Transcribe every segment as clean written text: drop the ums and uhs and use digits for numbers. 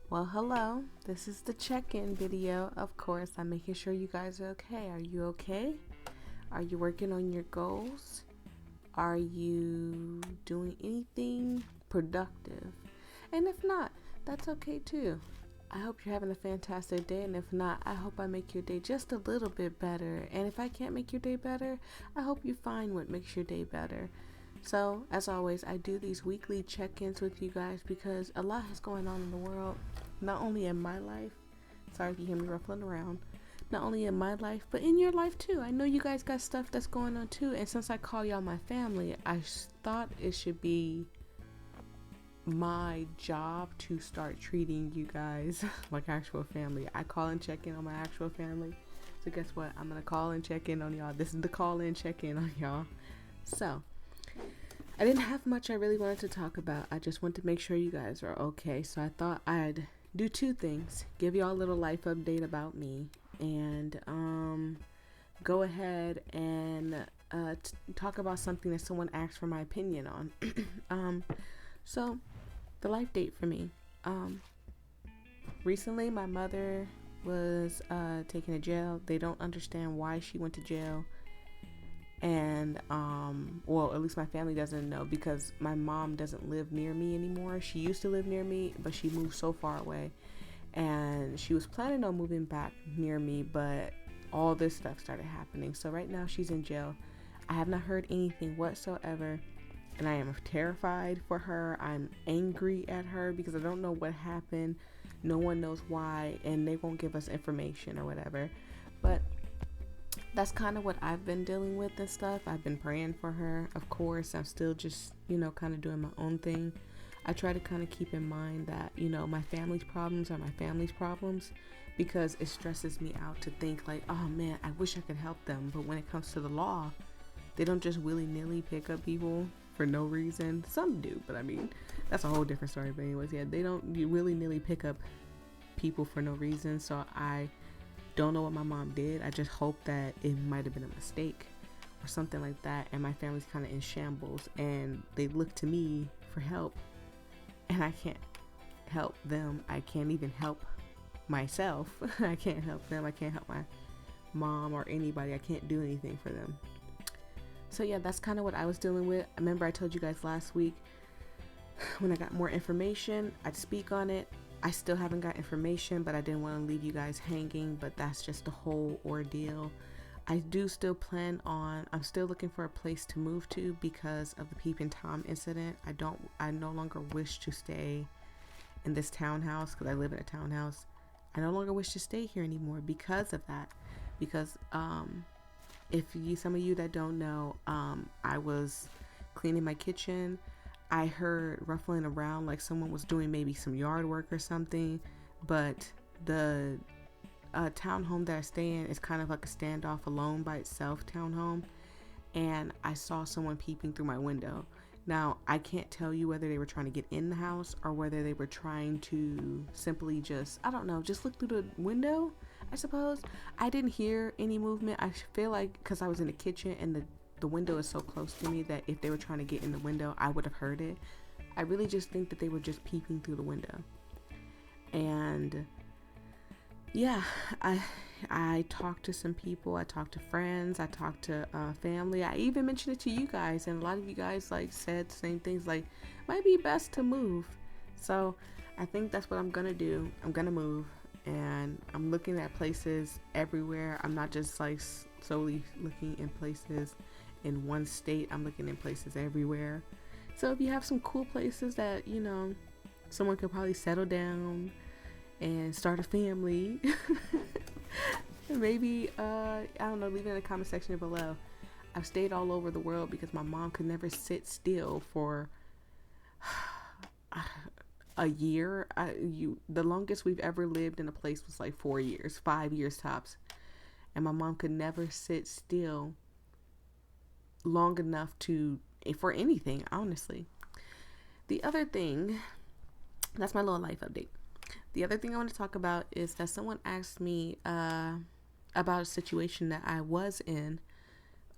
Well, hello. This is the check-in video. Of course, I'm making sure you guys are okay. Are you okay? Are you working on your goals? Are you doing anything productive? And if not, that's okay too. I hope you're having a fantastic day, and if not, I hope I make your day just a little bit better. And if I can't make your day better, I hope you find what makes your day better. So, as always, I do these weekly check ins with you guys because a lot is going on in the world, not only in my life. Sorry if you hear me ruffling around. Not only in my life, but in your life too. I know you guys got stuff that's going on too. And since I call y'all my family, I thought it should be my job to start treating you guys like actual family. I call and check in on my actual family. So guess what? I'm going to call and check in on y'all. This is the call and check in on y'all. So, I didn't have much I really wanted to talk about. I just wanted to make sure you guys are okay. So I thought I'd do two things. Give y'all a little life update about me and go ahead and talk about something that someone asked for my opinion on. So the life date for me. Recently my mother was taken to jail. They don't understand why she went to jail. And well, at least my family doesn't know because my mom doesn't live near me anymore. She used to live near me, but she moved so far away, and she was planning on moving back near me, but all this stuff started happening. So right now she's in jail. I have not heard anything whatsoever, and I am terrified for her. I'm angry at her because I don't know what happened. No one knows why, and they won't give us information or whatever. But that's kind of what I've been dealing with and stuff. I've been praying for her. Of course, I'm still just, kind of doing my own thing. I try to kind of keep in mind that, my family's problems are my family's problems because it stresses me out to think like, oh man, I wish I could help them. But when it comes to the law, they don't just willy-nilly pick up people for no reason. Some do, but I mean, that's a whole different story. But anyways, yeah, they don't willy-nilly pick up people for no reason. So I don't know what my mom did. I just hope that it might have been a mistake or something like that, and my family's kind of in shambles and they look to me for help, and I can't help them. I can't even help myself. I can't help them. I can't help my mom or anybody. I can't do anything for them. So yeah, that's kind of what I was dealing with. I remember I told you guys last week when I got more information, I'd speak on it. I still haven't got information, but I didn't want to leave you guys hanging, but that's just the whole ordeal. I do still plan on, I'm still looking for a place to move to because of the Peeping Tom incident. I no longer wish to stay in this townhouse because I live in a townhouse. I no longer wish to stay here anymore because of that. Because some of you that don't know, I was cleaning my kitchen. I heard ruffling around like someone was doing maybe some yard work or something, but the townhome that I stay in is kind of like a standoff alone by itself townhome, and I saw someone peeping through my window. Now, I can't tell you whether they were trying to get in the house or whether they were trying to simply just, I don't know, just look through the window, I suppose. I didn't hear any movement. I feel like because I was in the kitchen and the window is so close to me that if they were trying to get in the window, I would have heard it. I really just think that they were just peeping through the window. And yeah, I talked to some people. I talked to friends. I talked to family. I even mentioned it to you guys, and a lot of you guys like said the same things, like might be best to move. So I think that's what I'm gonna do. I'm gonna move, and I'm looking at places everywhere. I'm not just like solely looking in places in one state. I'm looking in places everywhere. So if you have some cool places that someone could probably settle down and start a family, maybe I don't know, leave it in the comment section below. I've stayed all over the world because my mom could never sit still for a year. The longest we've ever lived in a place was like 4 years, 5 years tops, and my mom could never sit still long enough for anything, honestly. The other thing, that's my little life update. The other thing I want to talk about is that someone asked me about a situation that I was in.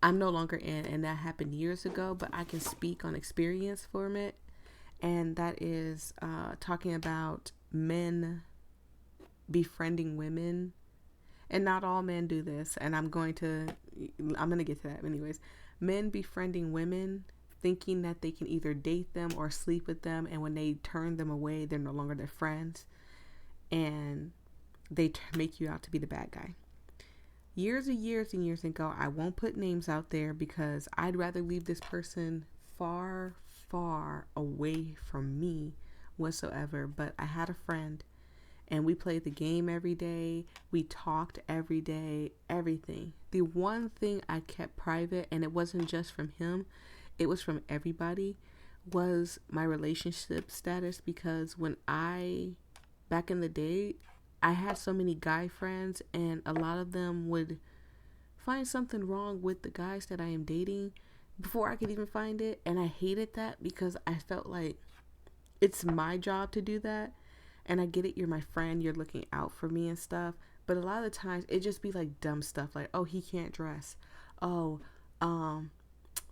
I'm no longer in, and that happened years ago, but I can speak on experience from it. And that is talking about men befriending women, and not all men do this, and I'm going to get to that anyways. Men befriending women, thinking that they can either date them or sleep with them, and when they turn them away, they're no longer their friends, and they make you out to be the bad guy. Years and years and years ago, I won't put names out there because I'd rather leave this person far, far away from me whatsoever. But I had a friend, and we played the game every day. We talked every day, everything. The one thing I kept private, and it wasn't just from him, it was from everybody, was my relationship status. Because back in the day, I had so many guy friends, and a lot of them would find something wrong with the guys that I am dating before I could even find it. And I hated that because I felt like it's my job to do that. And I get it, you're my friend, you're looking out for me and stuff. But a lot of the times it just be like dumb stuff like, oh, he can't dress. Oh,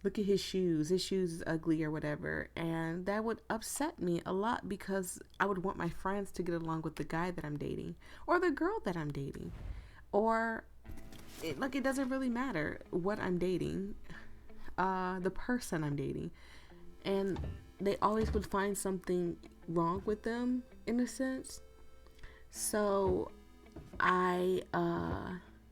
look at his shoes is ugly or whatever. And that would upset me a lot because I would want my friends to get along with the guy that I'm dating or the girl that I'm dating. Or it doesn't really matter what I'm dating, the person I'm dating. And they always would find something wrong with them in a sense. So I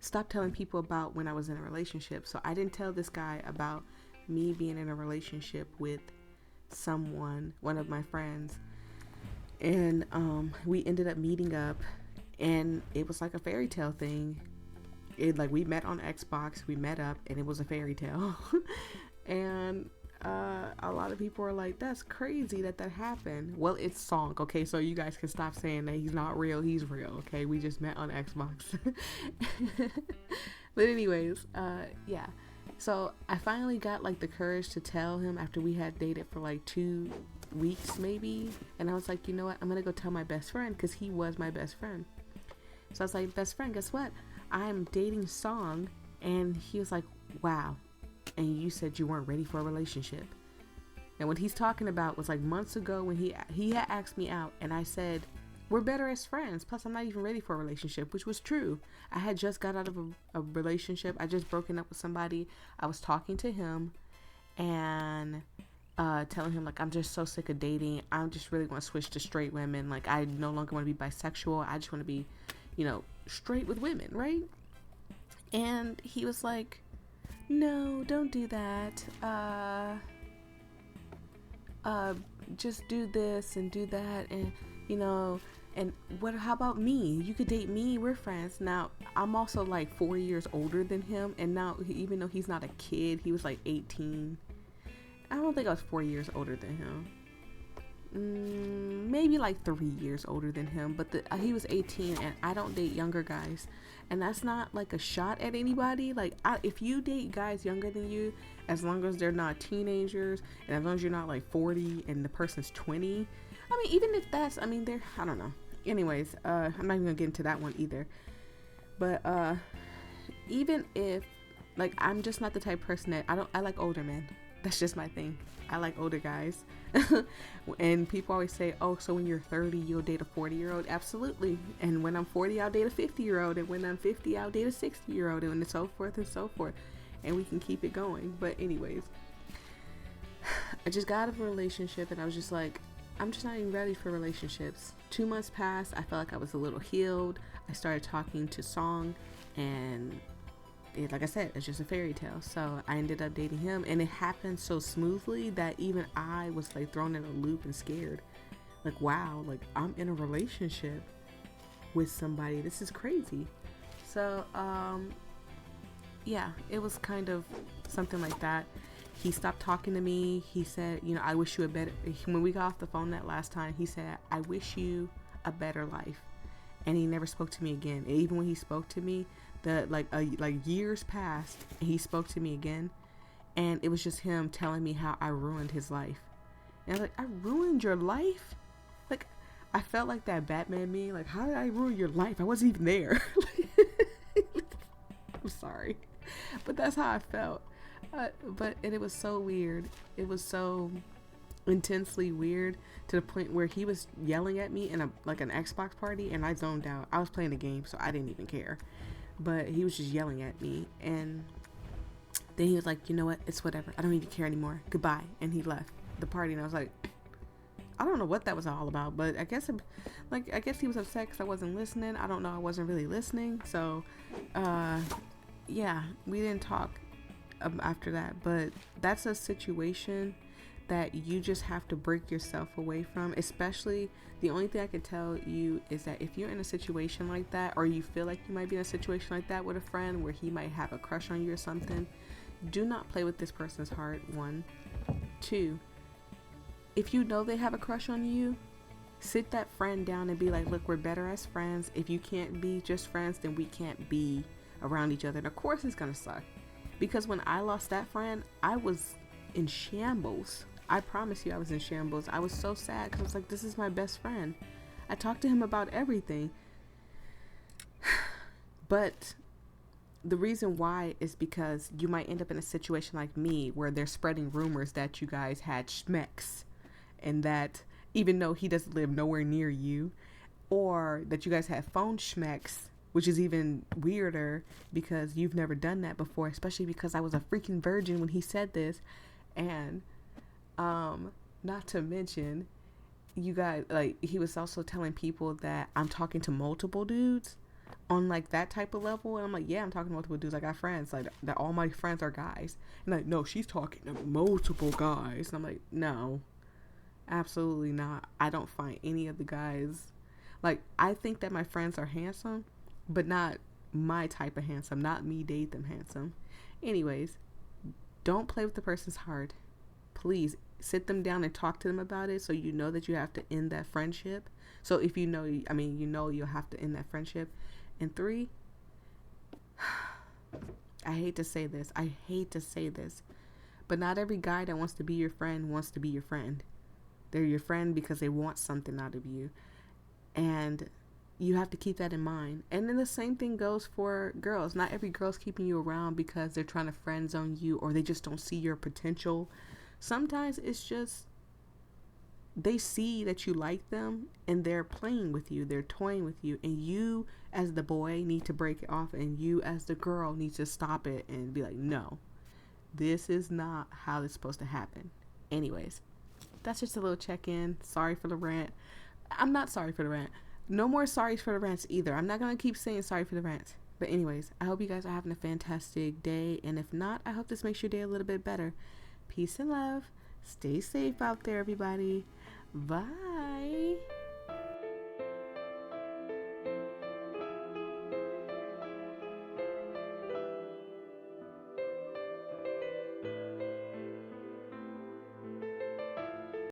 stopped telling people about when I was in a relationship. So I didn't tell this guy about me being in a relationship with someone, one of my friends. And we ended up meeting up, and it was like a fairy tale thing. We met on Xbox, we met up, and it was a fairy tale. And a lot of people are like, that's crazy that happened. Well, it's Song, okay? So you guys can stop saying that he's not real. He's real, okay? We just met on Xbox. But anyways, yeah. So I finally got the courage to tell him after we had dated for 2 weeks maybe. And I was like, you know what? I'm going to go tell my best friend because he was my best friend. So I was like, best friend, guess what? I'm dating Song. And he was like, wow. And you said you weren't ready for a relationship. And what he's talking about was months ago when he had asked me out, and I said, we're better as friends. Plus, I'm not even ready for a relationship, which was true. I had just got out of a relationship. I just broken up with somebody. I was talking to him and telling him I'm just so sick of dating. I just really want to switch to straight women. I no longer want to be bisexual. I just want to be, straight with women, right? And he was like, no, don't do that. Just do this and do that, and and how about me? You could date me. We're friends. Now, I'm also 4 years older than him, and now even though he's not a kid, he was 18. I don't think I was 4 years older than him. Maybe 3 years older than him, but he was 18, and I don't date younger guys. And that's not a shot at anybody. If you date guys younger than you, as long as they're not teenagers, and as long as you're not 40 and the person's 20, even if that's, they're, I don't know. Anyways, I'm not even gonna get into that one either. But even if, I'm just not the type of person that I like older men. That's just my thing. I like older guys. And people always say, oh, so when you're 30, you'll date a 40-year-old. Absolutely. And when I'm 40, I'll date a 50-year-old. And when I'm 50, I'll date a 60-year-old. And so forth and so forth. And we can keep it going. But anyways, I just got out of a relationship, and I was just I'm just not even ready for relationships. 2 months passed. I felt I was a little healed. I started talking to Song, and like I said, it's just a fairy tale. So I ended up dating him, and it happened so smoothly that even I was thrown in a loop and scared. Wow, I'm in a relationship with somebody. This is crazy. So yeah, it was kind of something like that. He stopped talking to me. He said, I wish you a better, when we got off the phone that last time, he said, I wish you a better life. And he never spoke to me again. And even when he spoke to me, years passed, and he spoke to me again, and it was just him telling me how I ruined his life. And I was I ruined your life? I felt like that Batman meme, how did I ruin your life? I wasn't even there. I'm sorry, but that's how I felt. And it was so weird. It was so intensely weird to the point where he was yelling at me in an Xbox party, and I zoned out. I was playing a game, so I didn't even care. But he was just yelling at me, and then he was like, you know what? It's whatever. I don't even care anymore. Goodbye. And he left the party, and I was like, I don't know what that was all about, but I guess he was upset because I wasn't listening. I don't know. I wasn't really listening. So, yeah, we didn't talk after that. But that's a situation that you just have to break yourself away from. Especially, the only thing I can tell you is that if you're in a situation like that, or you feel like you might be in a situation like that with a friend where he might have a crush on you or something, do not play with this person's heart. 1, 2. If you know they have a crush on you, sit that friend down and be like, look, we're better as friends. If you can't be just friends, then we can't be around each other. And of course it's gonna suck, because when I lost that friend, I was in shambles. I promise you, I was in shambles. I was so sad because I was like, this is my best friend. I talked to him about everything. But the reason why is because you might end up in a situation like me where they're spreading rumors that you guys had schmecks, and that even though he doesn't live nowhere near you, or that you guys had phone schmecks, which is even weirder because you've never done that before, especially because I was a freaking virgin when he said this. And not to mention, you guys, like, he was also telling people that I'm talking to multiple dudes on like that type of level, and I'm like, yeah, I'm talking to multiple dudes. I got friends, like, that all my friends are guys. And like, no, she's talking to multiple guys. And I'm like, no, absolutely not. I don't find any of the guys, like, I think that my friends are handsome, but not my type of handsome, not me date them handsome. Anyways, don't play with the person's heart. Please sit them down and talk to them about it, so you know that you have to end that friendship. So if you know, I mean, you know, you'll have to end that friendship. And 3, I hate to say this, but not every guy that wants to be your friend wants to be your friend. They're your friend because they want something out of you. And you have to keep that in mind. And then the same thing goes for girls. Not every girl's keeping you around because they're trying to friend zone you, or they just don't see your potential. Sometimes it's just they see that you like them and they're playing with you, they're toying with you, and you as the boy need to break it off, and you as the girl need to stop it and be like, no, this is not how it's supposed to happen. Anyways, that's just a little check-in. Sorry for the rant. I'm not sorry for the rant. No more sorries for the rants either. I'm not going to keep saying sorry for the rants. But anyways, I hope you guys are having a fantastic day. And if not, I hope this makes your day a little bit better. Peace and love. Stay safe out there, everybody. Bye.